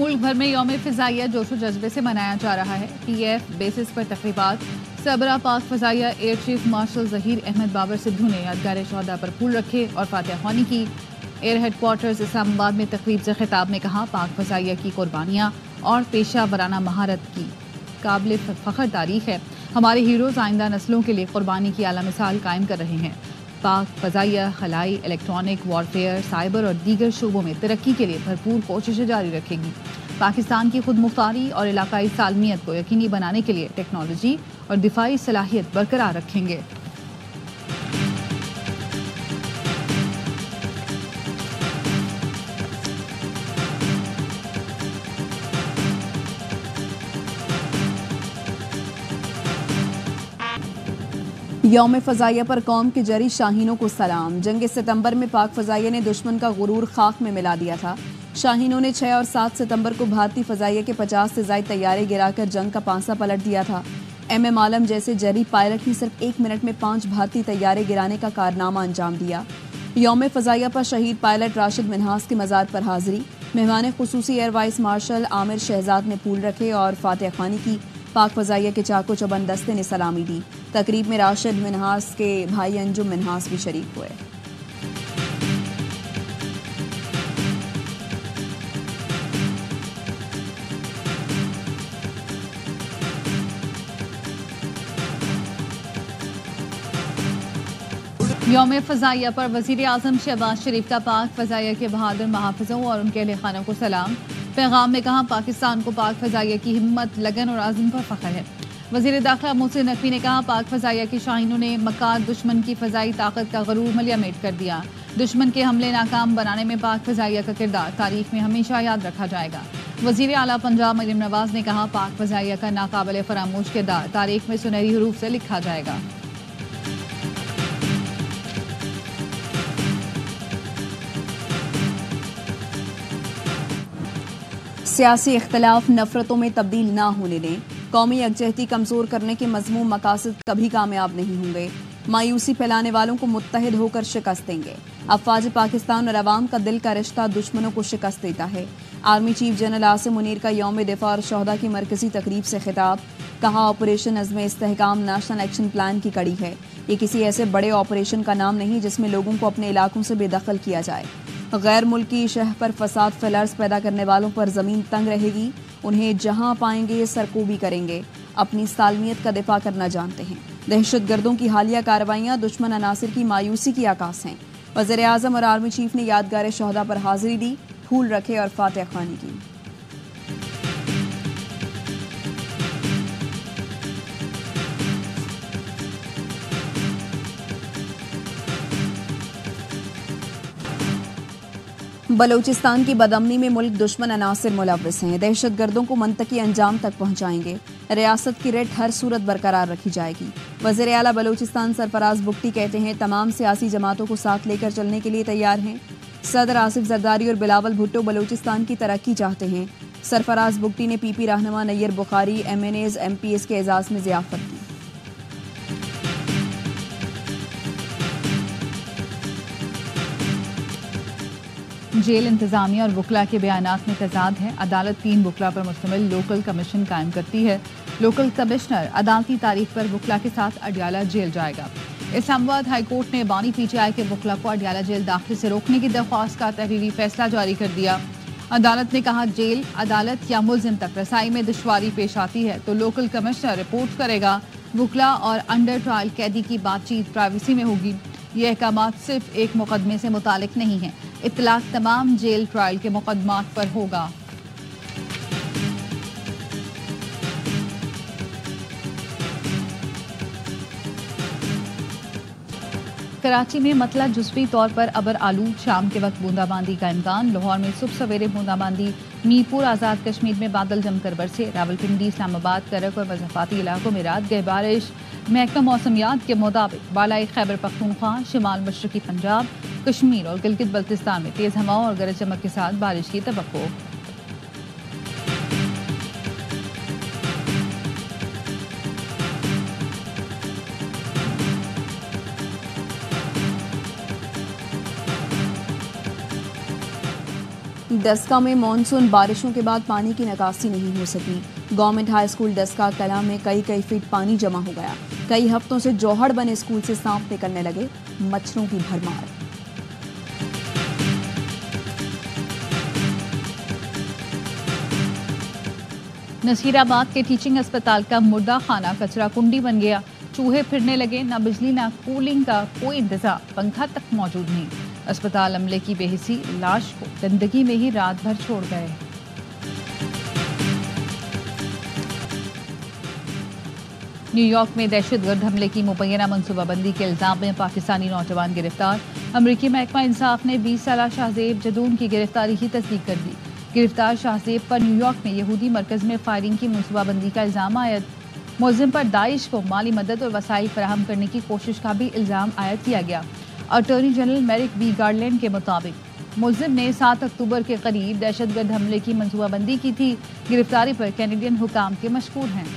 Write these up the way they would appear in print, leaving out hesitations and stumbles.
मुल्क भर में यौम फ़िज़ाइया जोशो जज्बे से मनाया जा रहा है। PF बेसिस पर तकरीबात। सरबराह पाक फ़िज़ाइया air chief marshal Zaheer Ahmed Babar Sidhu ने यादगार शहदा पर फूल रखे और फातिहा ख्वानी की। एयर हेडक्वार्टर्स इस्लामाबाद में तकरीब से खिताब में कहा, पाक फ़िज़ाइया की कुर्बानियाँ और पेशा वराना महारत की काबिल फ़ख्र तारीख है। हमारे हीरोज़ आइंदा नस्लों के लिए कुर्बानी की आला मिसाल कायम कर रहे हैं। पाक फ़ज़ाइया खलाई, इलेक्ट्रॉनिक वॉरफेयर, साइबर और दीगर शोबों में तरक्की के लिए भरपूर कोशिशें जारी रखेगी। पाकिस्तान की खुद मुख्तारी और इलाकाई सालमियत को यकीनी बनाने के लिए टेक्नोलॉजी और दिफाई सलाहियत बरकरार रखेंगे। यौम फ़ज़ाइया पर कौम के जरी शाहीनों को सलाम। जंग सितंबर में पाक फ़ज़ाइया ने दुश्मन का गुरूर खाक में मिला दिया था। शाहीनों ने 6 और 7 सितंबर को भारतीय फ़ज़ाइया के 50 से ज़ायद तैयारे गिराकर जंग का पांसा पलट दिया था। MM आलम जैसे जरी पायलट ने सिर्फ 1 मिनट में 5 भारतीय तैयारे गिराने का कारनामा अंजाम दिया। यौम फ़ज़ाइया पर शहीद पायलट राशिद मिन्हास के मज़ार पर हाजिरी। मेहमान खुसूसी air vice marshal Aamir Shahzad ने फूल रखे और फातिहा ख्वानी की। पाक फ़ज़ाइया के चाको चौबंद दस्ते ने सलामी दी। तकरीब में राशिद मिन्हास के भाई अंजुम मिन्हास भी शरीक हुए। यौम फ़ज़ाइया पर वज़ीर आज़म शहबाज शरीफ का पाक फ़ज़ाइया के बहादुर महाफ़िज़ों और उनके अहले खानों को सलाम। पैगाम में कहा, पाकिस्तान को पाक फ़ज़ाइया की हिम्मत, लगन और आज़म पर फ़ख्र है। वज़ीर दाखिला मोहसिन नकवी ने कहा, पाक फ़ज़ाइया के शाहीनों ने मकार दुश्मन की फ़ज़ाई ताकत का गरूर मलियामेट कर दिया। दुश्मन के हमले नाकाम बनाने में पाक फ़ज़ाइया का किरदार तारीख में हमेशा याद रखा जाएगा। वज़ीर आला पंजाब मरीम नवाज ने कहा, पाक फ़ज़ाइया का नाकाबिल फ़रामोश किरदार तारीख में सुनहरी हरूफ से लिखा जाएगा। सियासी इख्तलाफ नफरतों में तब्दील ना होने दें। कौमी यकजहती कमजोर करने के मज़मूम मकासद कभी कामयाब नहीं होंगे। मायूसी फैलाने वालों को मुत्तहिद होकर शिकस्त देंगे। अफवाज पाकिस्तान और अवाम का दिल का रिश्ता दुश्मनों को शिकस्त देता है। Army chief general Asim Munir का यौम दिफा और शहदा की मरकजी तकरीब से खिताब। कहा, ऑपरेशन अज़्म इस्तेहकाम नेशनल एक्शन प्लान की कड़ी है। ये किसी ऐसे बड़े ऑपरेशन का नाम नहीं जिसमें लोगों को अपने इलाकों से बेदखल किया जाए। गैर मुल्की शह पर फसाद फैलर्स पैदा करने वालों पर ज़मीन तंग रहेगी। उन्हें जहां पाएंगे सरकूबी करेंगे। अपनी सालमियत का दिफा करना जानते हैं। दहशत गर्दों की हालिया कार्रवाइयाँ दुश्मन अनासिर की मायूसी की आकाश हैं। वज़ीर आज़म और आर्मी चीफ ने यादगार शहदा पर हाजिरी दी, फूल रखे और फातिहा ख्वानी की। बलूचिस्तान की बदअमनी में मुल्क दुश्मन अनासिर मुलव्विस हैं। दहशत गर्दों को मंतकी अंजाम तक पहुंचाएंगे। रियासत की रेट हर सूरत बरकरार रखी जाएगी। वज़ीर आला बलूचिस्तान सरफराज बुगटी कहते हैं, तमाम सियासी जमातों को साथ लेकर चलने के लिए तैयार हैं। सदर आसिफ जरदारी और बिलावल भुट्टो बलूचिस्तान की तरक्की चाहते हैं। सरफराज बुगटी ने PP रहनुमा नैयर बुखारी, MNAs, MPs के एजाज में ज़ियाफत दी। जेल इंतजामिया और वकला के बयानात में तजाद है। अदालत 3 वकला पर मुश्तमिल लोकल कमीशन कायम करती है। लोकल कमिश्नर अदालती तारीख पर वकला के साथ अडियाला जेल जाएगा। इस्लामाबाद हाई कोर्ट ने बानी PTI के वकला को अडियाला जेल दाखिल से रोकने की दरख्वास्त का तहरीरी फैसला जारी कर दिया। अदालत ने कहा, जेल, अदालत या मुल्जिम तक रसाई में दुश्वारी पेश आती है तो लोकल कमिश्नर रिपोर्ट करेगा। वकला और अंडर ट्रायल कैदी की बातचीत प्राइवेसी में होगी। ये अहकामात सिर्फ एक मुकदमे से मुतालिक नहीं है। इतलाक तमाम जेल ट्रायल के मुकदमात पर होगा। कराची में मतला जुज़वी तौर पर अबर आलूद, शाम के वक्त बूंदाबांदी का इम्कान। लाहौर में सुबह सवेरे बूंदाबांदी, मीरपुर आज़ाद कश्मीर में बादल जमकर बरसे। रावलपिंडी, इस्लामाबाद, करक और मज़ाफ़ाती इलाकों में रात गए बारिश। महकमा मौसमियात के मुताबिक बालाई खैबर पख्तूनख्वा, शिमाल मशरकी पंजाब, कश्मीर और गिलगित बल्तिस्तान में तेज़ हवाओं और गरज चमक के साथ बारिश की तवक्को। डस्का में मानसून बारिशों के बाद पानी की निकासी नहीं हो सकी। गवर्नमेंट हाई स्कूल डस्का कला में कई फीट पानी जमा हो गया। कई हफ्तों से जौहड़ बने स्कूल से सांप निकलने लगे, मच्छरों की भरमार। नसीराबाद के टीचिंग अस्पताल का मुर्दा खाना कचरा कुंडी बन गया। चूहे फिरने लगे, ना बिजली ना कूलिंग का कोई इंतजाम, पंखा तक मौजूद नहीं। अस्पताल अमले की बेहिसी लाश को गंदगी में ही रात भर छोड़ गए। न्यूयॉर्क में दहशतगर्द हमले की मुबैना मनसूबाबंदी के इल्जाम में पाकिस्तानी नौजवान गिरफ्तार। अमरीकी महकमा इंसाफ ने 20 साला शाहजेब जदून की गिरफ्तारी की तस्दीक कर दी। गिरफ्तार शाहजेब पर न्यूयॉर्क में यहूदी मरकज में फायरिंग की मनसूबाबंदी का इल्जाम आयद। मुलजिम पर दाइश को माली मदद और वसाइल फराहम करने की कोशिश का भी इल्जाम आयद किया गया। Attorney general Merrick B Garland के मुताबिक मुलजिम ने 7 अक्टूबर के करीब दहशतगर्द हमले की मनसूबाबंदी की थी। गिरफ्तारी पर कैनेडियन हुकाम के मशकूर हैं।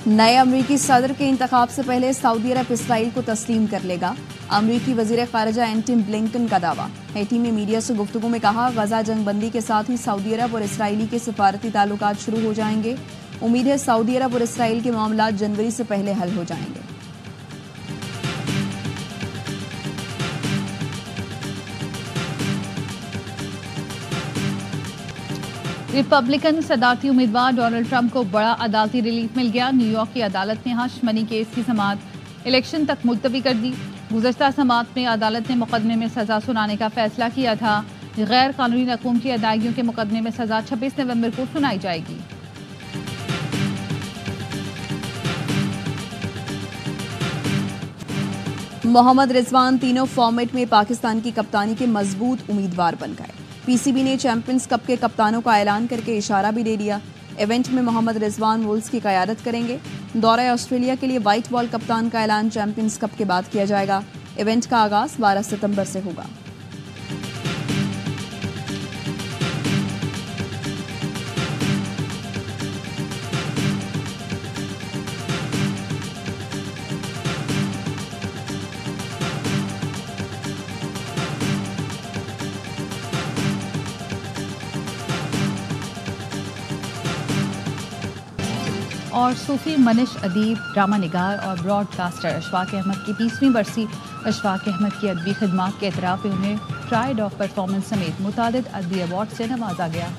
नए अमरीकी सदर के इंतखाब से पहले सऊदी अरब इसराइल को तस्लीम कर लेगा। अमरीकी वजीर खारजा एंटनी ब्लिंकन का दावा। हैटी में मीडिया से गुफ्तगू में कहा, गजा जंगबंदी के साथ ही सऊदी अरब और इसराइली के सफारती ताल्लुकात शुरू हो जाएंगे। उम्मीद है सऊदी अरब और इसराइल के मामला जनवरी से पहले हल हो जाएंगे। रिपब्लिकन सदारती उम्मीदवार डोनाल्ड ट्रंप को बड़ा अदालती रिलीफ मिल गया। न्यूयॉर्क की अदालत ने हश मनी केस की समाअत इलेक्शन तक मुलतवी कर दी। गुज़श्ता समाअत में अदालत ने मुकदमे में सजा सुनाने का फैसला किया था। गैर कानूनी रकूम की अदायगियों के मुकदमे में सजा 26 नवंबर को सुनाई जाएगी। मोहम्मद रिजवान तीनों फॉर्मेट में पाकिस्तान की कप्तानी के मजबूत उम्मीदवार बन गए। पीसीबी ने चैंपियंस कप के कप्तानों का ऐलान करके इशारा भी दे दिया। इवेंट में मोहम्मद रिजवान वुल्स की क़यादत करेंगे। दौरे ऑस्ट्रेलिया के लिए व्हाइट बॉल कप्तान का ऐलान चैंपियंस कप के बाद किया जाएगा। इवेंट का आगाज 12 सितंबर से होगा। और सूफी मनिश अदीब, ड्रामा निगार और ब्रॉडकास्टर अशफाक अहमद की 20वीं बरसी। अशफाक अहमद की अदबी खिदमात के एतराफ़ में उन्हें प्राइड ऑफ परफॉर्मेंस समेत मुतादिद अदबी अवार्ड से नवाजा गया।